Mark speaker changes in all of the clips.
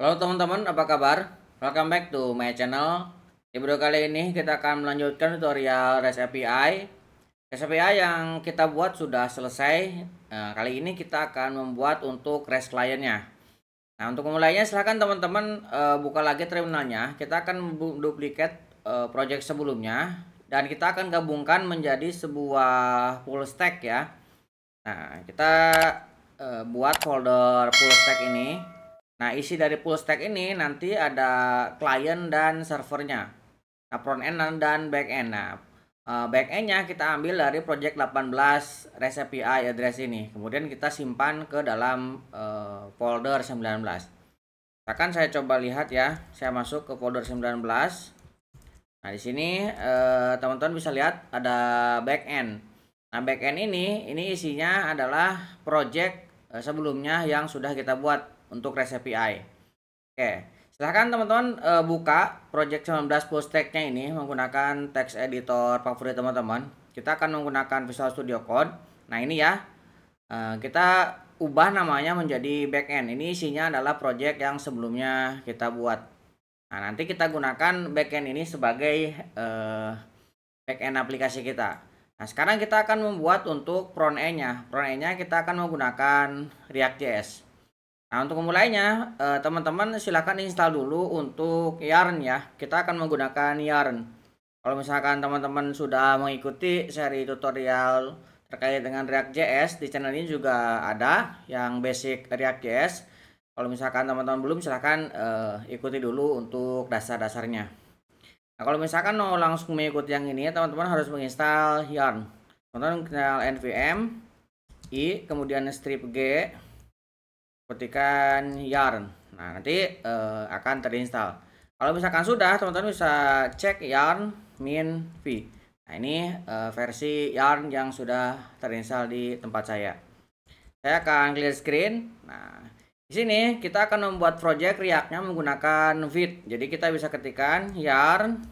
Speaker 1: Halo teman-teman, apa kabar? Welcome back to my channel. Di video kali ini kita akan melanjutkan tutorial REST API. REST API yang kita buat sudah selesai. Kali ini kita akan membuat untuk REST client-nya. Nah, untuk memulainya silahkan teman-teman buka lagi terminalnya. Kita akan duplikat project sebelumnya dan kita akan gabungkan menjadi sebuah full stack ya. Nah, kita buat folder full stack ini. Nah, isi dari full stack ini nanti ada client dan servernya. Nah, front end dan back end. Nah, back endnya kita ambil dari project 18 REST API address ini. Kemudian kita simpan ke dalam folder 19. Akan saya coba lihat ya. Saya masuk ke folder 19. Nah, di sini teman-teman bisa lihat ada back end. Nah, back end ini isinya adalah project sebelumnya yang sudah kita buat untuk REST API. Oke, silahkan teman-teman buka project 19 full stack-nya ini menggunakan text editor favorit teman-teman. Kita akan menggunakan Visual Studio Code. Nah, ini ya, kita ubah namanya menjadi backend. Ini isinya adalah project yang sebelumnya kita buat. Nah, nanti kita gunakan backend ini sebagai backend aplikasi kita. Nah, sekarang kita akan membuat untuk front end-nya. Front end-nya kita akan menggunakan React.js. Nah, untuk memulainya, teman-teman silahkan install dulu untuk Yarn ya. Kita akan menggunakan Yarn. Kalau misalkan teman-teman sudah mengikuti seri tutorial terkait dengan React.js, di channel ini juga ada yang basic React.js. Kalau misalkan teman-teman belum, silahkan ikuti dulu untuk dasar-dasarnya. Nah, kalau misalkan mau langsung mengikuti yang ini, teman-teman harus menginstal Yarn. Teman-teman kenal npm i, kemudian strip g, ketikkan yarn. Nah, nanti akan terinstall. Kalau misalkan sudah, teman-teman bisa cek yarn min v. Nah, ini versi yarn yang sudah terinstall di tempat saya. Saya akan clear screen. Nah, di sini kita akan membuat project React-nya menggunakan Vite. Jadi kita bisa ketikkan yarn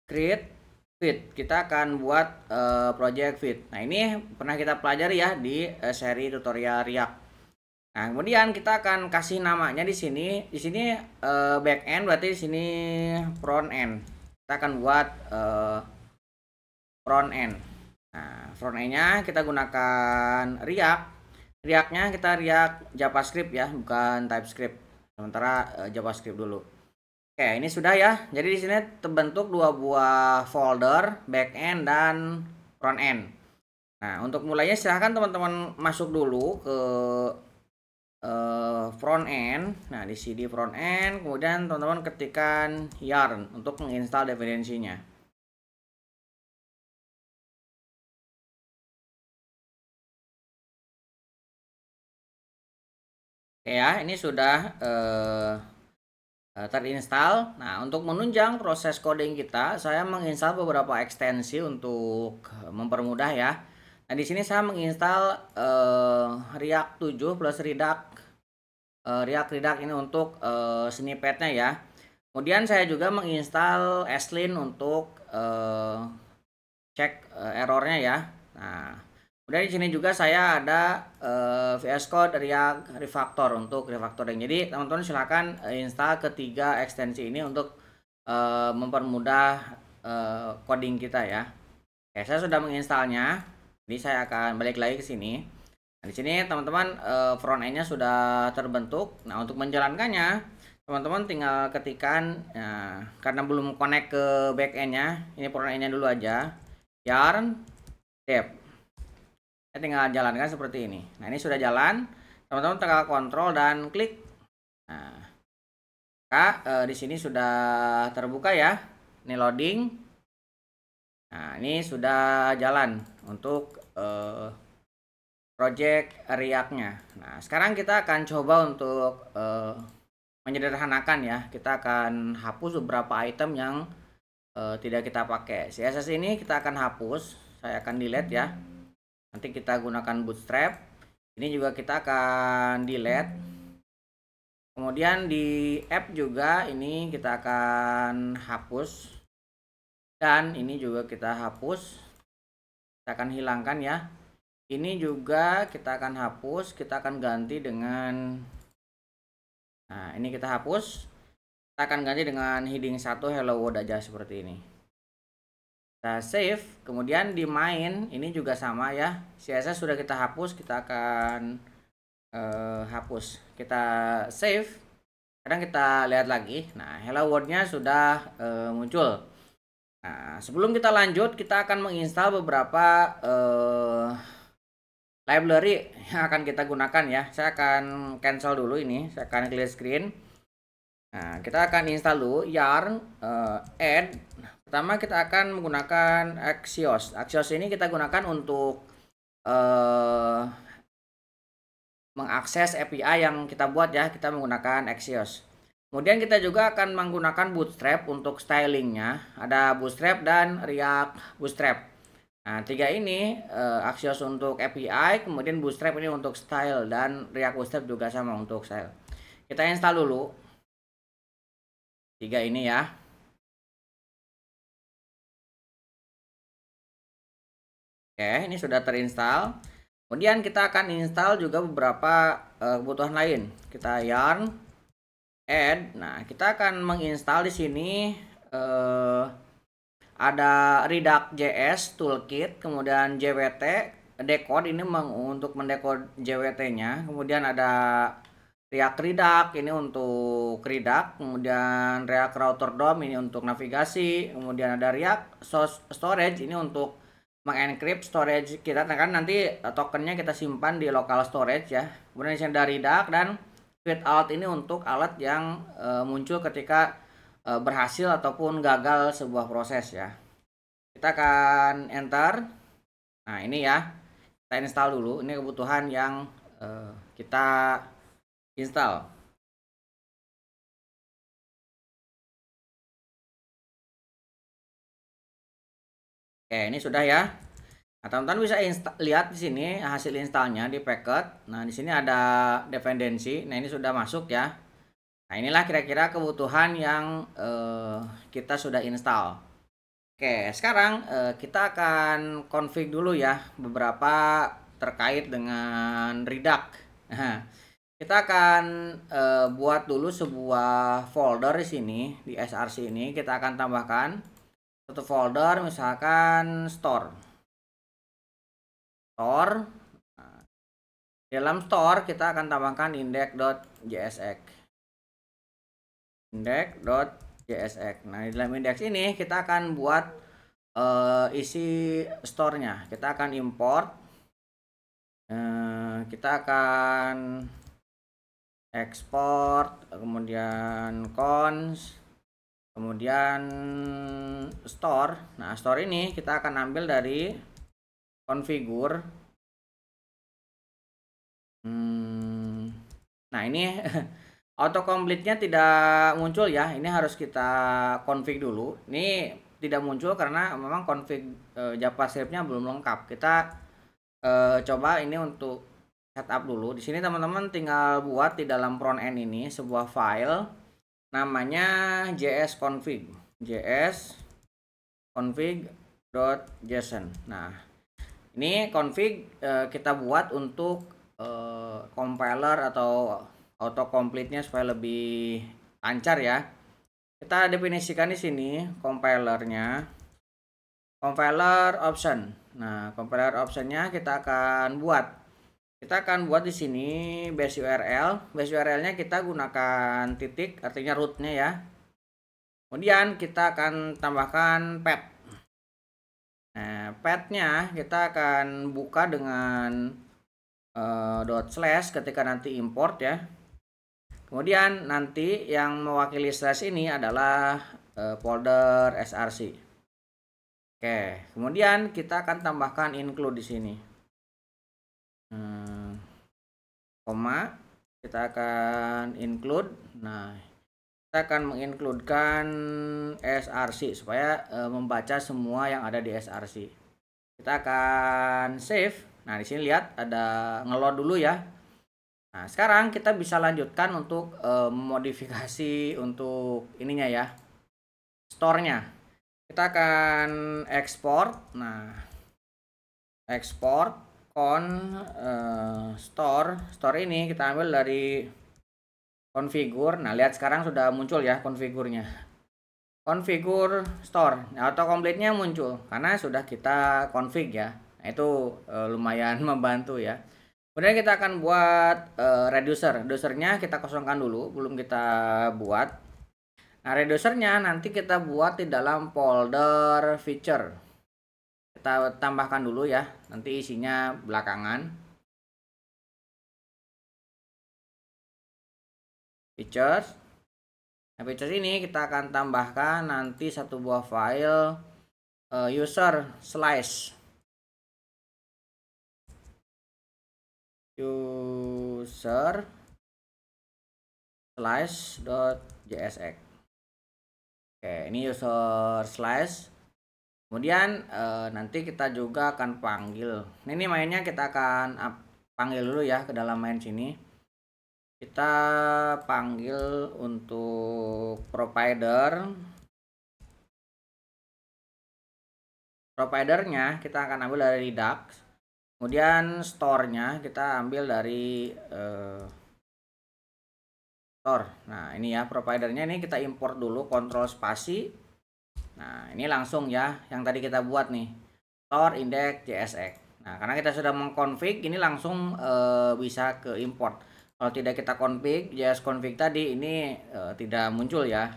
Speaker 1: create Vite. Kita akan buat project Vite. Nah, ini pernah kita pelajari ya di seri tutorial React. Nah, kemudian kita akan kasih namanya di sini. Di sini back end, berarti di sini front end. Kita akan buat front end. Nah, front end-nya kita gunakan React. React-nya kita React JavaScript ya, bukan TypeScript. Sementara JavaScript dulu. Oke, ini sudah ya. Jadi di sini terbentuk dua buah folder, backend dan front end. Nah, untuk mulainya silahkan teman-teman masuk dulu ke front end. Nah, di sini front end, kemudian teman-teman ketikkan yarn untuk menginstal dependensinya. Oke ya, ini sudah terinstall. Nah, untuk menunjang proses coding kita, saya menginstal beberapa ekstensi untuk mempermudah ya. Nah, di sini saya menginstal React 7 plus React Redux ini untuk snippetnya ya. Kemudian saya juga menginstal Sline untuk cek errornya ya. Nah, kemudian di sini juga saya ada VS Code React Refactor untuk refactoring. Jadi teman-teman silakan install ketiga ekstensi ini untuk mempermudah coding kita ya. Oke, saya sudah menginstalnya. Jadi saya akan balik lagi ke sini. Nah, di sini teman-teman front end-nya sudah terbentuk. Nah, untuk menjalankannya teman-teman tinggal ketikkan karena belum connect ke back end-nya, ini front end-nya dulu aja. Yarn dev. Saya tinggal jalankan seperti ini. Nah, ini sudah jalan. Teman-teman tekan kontrol dan klik. Nah, di sini sudah terbuka ya. Ini loading. Nah, ini sudah jalan untuk project React-nya. Nah, sekarang kita akan coba untuk menyederhanakan ya. Kita akan hapus beberapa item yang tidak kita pakai. CSS ini kita akan hapus. Saya akan delete ya. Nanti kita gunakan Bootstrap. Ini juga kita akan delete. Kemudian di app juga ini kita akan hapus. Dan ini juga kita hapus. Kita akan hilangkan ya. Ini juga kita akan hapus, kita akan ganti dengan, nah ini kita hapus, kita akan ganti dengan heading 1 hello world aja seperti ini. Kita save, kemudian di main ini juga sama ya, CSS sudah kita hapus, kita akan hapus, kita save. Sekarang kita lihat lagi, nah hello world-nya sudah muncul. Nah sebelum kita lanjut, kita akan menginstal beberapa library yang akan kita gunakan ya. Saya akan cancel dulu ini, saya akan clear screen. Nah, kita akan install dulu yarn add. Pertama kita akan menggunakan Axios. Axios ini kita gunakan untuk mengakses API yang kita buat ya. Kita menggunakan Axios. Kemudian kita juga akan menggunakan Bootstrap untuk stylingnya. Ada Bootstrap dan React Bootstrap. Nah, tiga ini Axios untuk API, kemudian Bootstrap ini untuk style, dan React Bootstrap juga sama untuk style. Kita install dulu tiga ini ya. Oke, ini sudah terinstall. Kemudian kita akan install juga beberapa kebutuhan lain. Kita yarn add. Nah, kita akan menginstal di sini ada Redact.js toolkit, kemudian JWT decode ini untuk mendekode JWT-nya, kemudian ada React Redact ini untuk Redact, kemudian React Router DOM ini untuk navigasi, kemudian ada React Storage ini untuk mengencrypt storage kita, kan nanti tokennya kita simpan di local storage ya. Kemudian ada Redact, dan Fade-out ini untuk alat yang muncul ketika berhasil ataupun gagal sebuah proses ya. Kita akan enter. Nah ini ya, kita install dulu. Ini kebutuhan yang kita install. Oke, ini sudah ya. Nah, teman-teman bisa lihat di sini hasil installnya di packet. Nah di sini ada dependensi. Nah ini sudah masuk ya. Nah inilah kira-kira kebutuhan yang kita sudah install. Oke, sekarang kita akan config dulu ya beberapa terkait dengan Redact. Nah, kita akan buat dulu sebuah folder di sini, di src ini kita akan tambahkan satu folder, misalkan store. Nah, dalam store kita akan tambahkan index.jsx. Nah, di dalam index ini kita akan buat isi store-nya. Kita akan import. Kita akan export, kemudian cons, kemudian store. Nah, store ini kita akan ambil dari configure. Nah, ini autocomplete-nya tidak muncul ya. Ini harus kita config dulu. Ini tidak muncul karena memang config JavaScript-nya belum lengkap. Kita coba ini untuk setup dulu. Di sini teman-teman tinggal buat di dalam front end ini sebuah file namanya jsconfig. jsconfig.json. Nah, ini config kita buat untuk compiler atau autocomplete-nya supaya lebih lancar ya. Kita definisikan di sini compilernya, compiler option. Nah, compiler optionnya kita akan buat. Kita akan buat di sini base URL. Base URL-nya kita gunakan titik, artinya root-nya ya. Kemudian kita akan tambahkan path. Nah, path-nya kita akan buka dengan .slash ketika nanti import ya. Kemudian nanti yang mewakili slash ini adalah folder src. Oke, kemudian kita akan tambahkan include di sini. Koma, kita akan include. Nah, kita akan mengincludekan src supaya membaca semua yang ada di src. Kita akan save. Nah, di sini lihat ada ngeload dulu ya. Nah, sekarang kita bisa lanjutkan untuk modifikasi untuk ininya ya, store-nya. Kita akan export. Nah, export. store ini kita ambil dari configure. Nah, lihat sekarang sudah muncul ya configure-nya. Configure store. Nah, autocomplete-nya muncul karena sudah kita config ya. Nah, itu lumayan membantu ya. Kemudian kita akan buat reducer. Reducernya kita kosongkan dulu, belum kita buat. Nah, reducernya nanti kita buat di dalam folder feature. Kita tambahkan dulu ya, nanti isinya belakangan. Features. Nah, features ini kita akan tambahkan nanti satu buah file user slice. User slice.jsx. Oke, ini user slice. Kemudian nanti kita juga akan panggil. Ini mainnya kita akan panggil dulu ya ke dalam main sini. Kita panggil untuk provider. Providernya kita akan ambil dari Redux. Kemudian store-nya kita ambil dari store. Nah, ini ya providernya, ini kita import dulu, kontrol spasi. Nah, ini langsung ya yang tadi kita buat nih, store index JSX. Nah, karena kita sudah mengkonfig, ini langsung bisa ke import. Kalau tidak kita config, JS config tadi ini tidak muncul ya.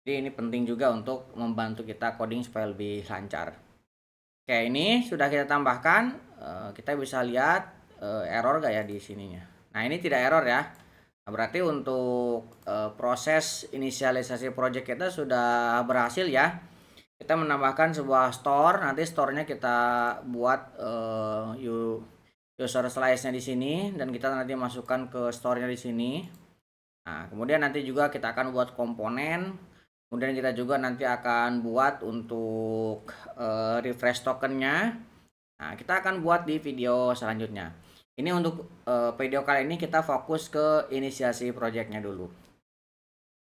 Speaker 1: Jadi ini penting juga untuk membantu kita coding supaya lebih lancar. Oke, ini sudah kita tambahkan. Kita bisa lihat error gak ya di sininya. Nah, ini tidak error ya. Nah, berarti untuk proses inisialisasi project kita sudah berhasil ya. Kita menambahkan sebuah store. Nanti store-nya kita buat user slice-nya di sini, dan kita nanti masukkan ke store-nya di sini. Nah, kemudian nanti juga kita akan buat komponen. Kemudian kita juga nanti akan buat untuk refresh token-nya. Nah, kita akan buat di video selanjutnya. Ini untuk video kali ini kita fokus ke inisiasi project-nya dulu.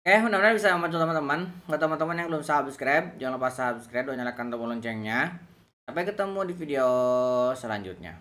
Speaker 1: Oke, mudah-mudahan bisa membantu teman-teman. Buat teman-teman yang belum subscribe, jangan lupa subscribe dan nyalakan tombol loncengnya. Sampai ketemu di video selanjutnya.